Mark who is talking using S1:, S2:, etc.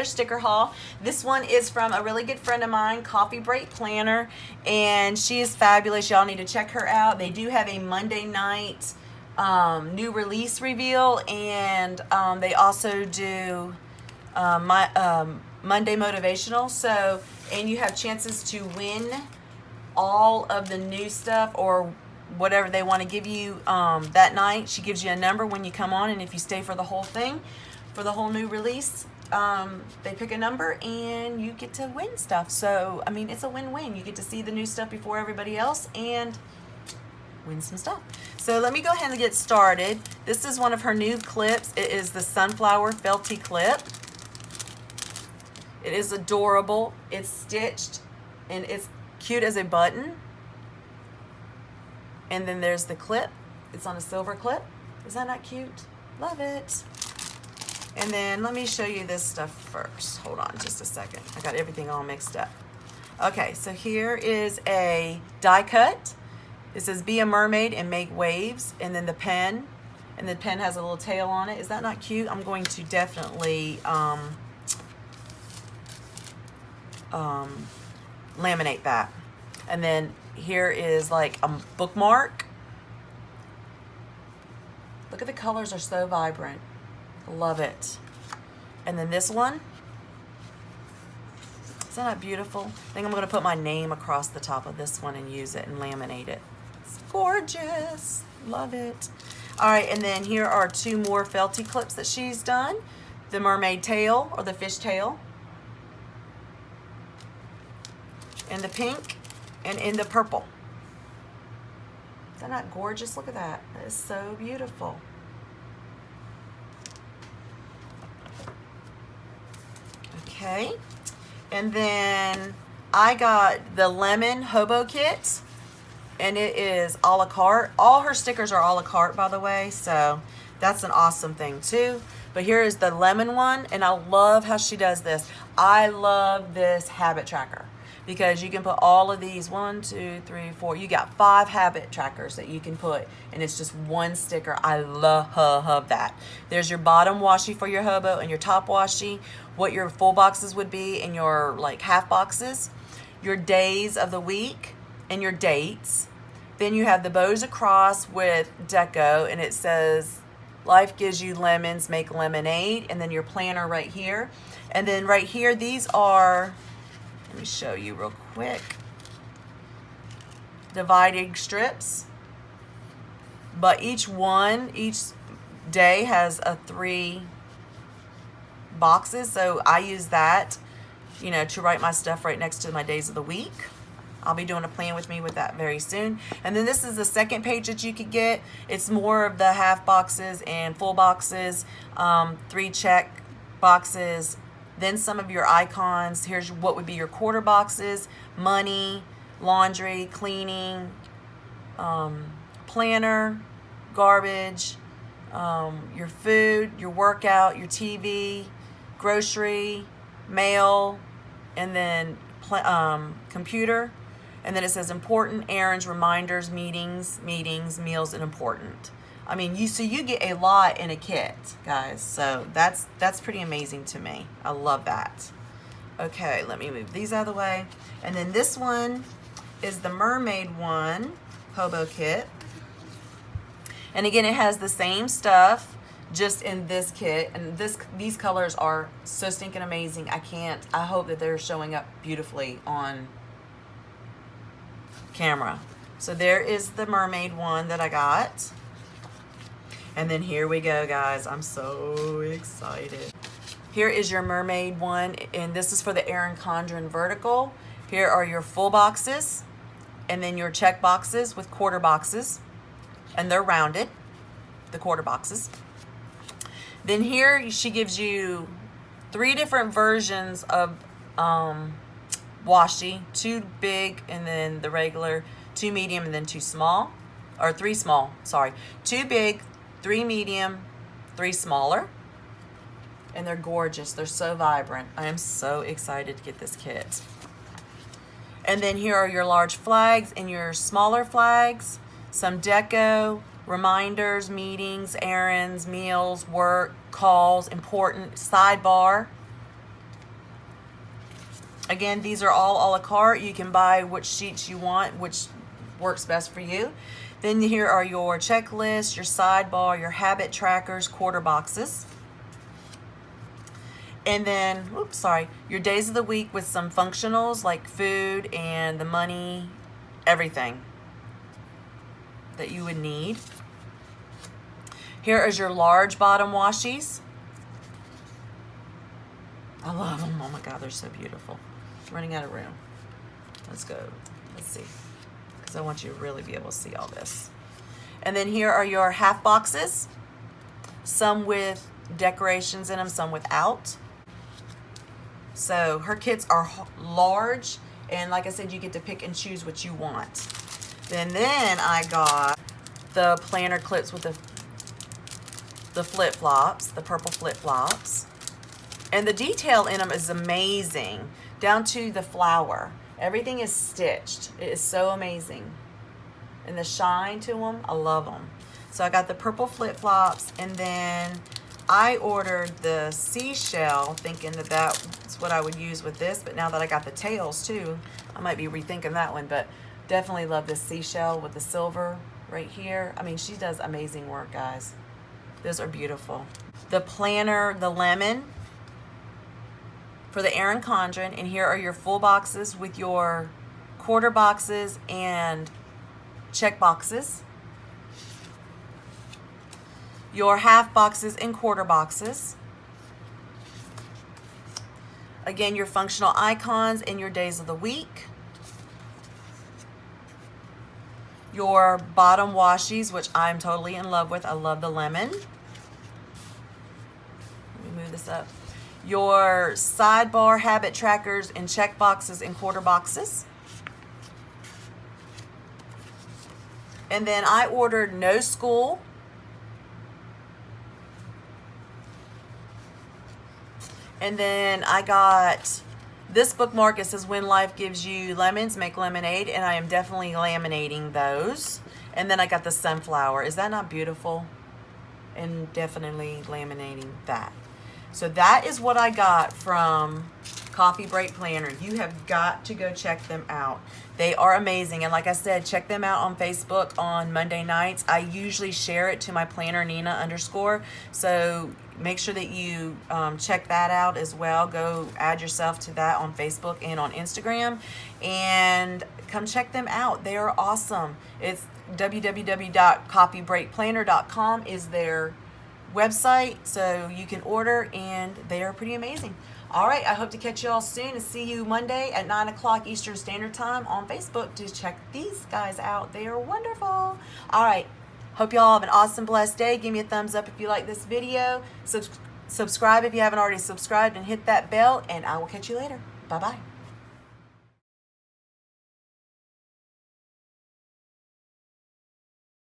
S1: sticker haul. This one is from a really good friend of mine, Coffee Break Planner, and she is fabulous. Y'all need to check her out. They do have a Monday night new release reveal, and they also do Monday motivational. So, and you have chances to win all of the new stuff or whatever they want to give you that night. She gives you a number when you come on, and if you stay for the whole thing, for the whole new release, they pick a number and you get to win stuff. So, I mean, it's a win-win. You get to see the new stuff before everybody else and win some stuff. So let me go ahead and get started. This is one of her new clips. It is the Sunflower Felty clip. It is adorable. It's stitched and it's cute as a button. And then there's the clip. It's on a silver clip. Is that not cute? Love it. And then let me show you this stuff first. Hold on just a second. I got everything all mixed up. Okay, so here is a die cut. It says be a mermaid and make waves. And then the pen. And the pen has a little tail on it. Is that not cute? I'm going to definitely laminate that. And then here is like a bookmark. Look at the colors, are so vibrant. Love it. And then this one. Isn't that beautiful? I think I'm going to put my name across the top of this one and use it and laminate it. It's gorgeous. Love it. All right, and then here are two more Felty clips that she's done. The mermaid tail, or the fish tail. In the pink and in the purple. Is that not gorgeous? Look at that. That is so beautiful. Okay. And then I got the lemon hobo kit, and it is a la carte. All her stickers are a la carte, by the way, so that's an awesome thing too. But here is the lemon one, and I love how she does this. I love this habit tracker, because you can put all of these, 1, 2, 3, 4, you got 5 habit trackers that you can put, and it's just one sticker. I love that. There's your bottom washi for your hobo and your top washi, what your full boxes would be and your like half boxes, your days of the week and your dates. Then you have the bows across with deco, and it says life gives you lemons, make lemonade, and then your planner right here. And then right here, these are, let me show you real quick, dividing strips, but each day has 3 boxes, so I use that, you know, to write my stuff right next to my days of the week. I'll be doing a plan with me with that very soon. And then this is the second page that you could get. It's more of the half boxes and full boxes, 3 check boxes, then some of your icons. Here's what would be your quarter boxes: money, laundry, cleaning, planner, garbage, your food, your workout, your TV, grocery, mail, and then computer. And then it says important, errands, reminders, meetings, meals, and important. I mean, you get a lot in a kit, guys. So that's pretty amazing to me. I love that. Okay, let me move these out of the way. And then this one is the mermaid one, hobo kit. And again, it has the same stuff, just in this kit. And these colors are so stinking amazing. I hope that they're showing up beautifully on camera. So there is the mermaid one that I got. And then here we go, guys. I'm so excited. Here is your mermaid one, and this is for the Erin Condren vertical. Here are your full boxes, and then your check boxes with quarter boxes, and they're rounded, the quarter boxes. Then here she gives you 3 different versions of washi, 2 big and then the regular, 2 medium and then 2 small, or 3 small, sorry. 2 big, 3 medium, 3 smaller. And they're gorgeous. They're so vibrant. I am so excited to get this kit. And then here are your large flags and your smaller flags, some deco, reminders, meetings, errands, meals, work, calls, important, sidebar, Again, these are all a la carte. You can buy which sheets you want, which works best for you. Then here are your checklists, your sidebar, your habit trackers, quarter boxes. And then, oops, sorry, your days of the week with some functionals like food and the money, everything that you would need. Here is your large bottom washies. I love them. Oh my God, they're so beautiful. Running out of room. Let's go. Let's see. Because I want you to really be able to see all this. And then here are your half boxes. Some with decorations in them, some without. So her kits are large. And like I said, you get to pick and choose what you want. Then I got the planner clips with the flip-flops, the purple flip-flops. And the detail in them is amazing, down to the flower. Everything is stitched. It is so amazing. And the shine to them, I love them. So I got the purple flip-flops, and then I ordered the seashell, thinking that that's what I would use with this. But now that I got the tails too, I might be rethinking that one. But definitely love this seashell with the silver right here. I mean, she does amazing work, guys. Those are beautiful. The planner, the lemon, for the Erin Condren, and here are your full boxes with your quarter boxes and check boxes. Your half boxes and quarter boxes. Again, your functional icons and your days of the week. Your bottom washies, which I'm totally in love with. I love the lemon. Let me move this up. Your sidebar habit trackers and check boxes and quarter boxes. And then I ordered No School. And then I got this bookmark. It says, when life gives you lemons, make lemonade. And I am definitely laminating those. And then I got the sunflower. Is that not beautiful? And definitely laminating that. So that is what I got from Coffee Break Planner. You have got to go check them out. They are amazing. And like I said, check them out on Facebook on Monday nights. I usually share it to my planner, Nina _. So make sure that you check that out as well. Go add yourself to that on Facebook and on Instagram. And come check them out. They are awesome. It's www.coffeebreakplanner.com is their website, so you can order, and they are pretty amazing. All right, I hope to catch you all soon and see you Monday at 9 o'clock Eastern Standard Time on Facebook to check these guys out. They are wonderful. All right, hope you all have an awesome, blessed day. Give me a thumbs up if you like this video. Subscribe if you haven't already subscribed, and hit that bell, and I will catch you later. Bye-bye.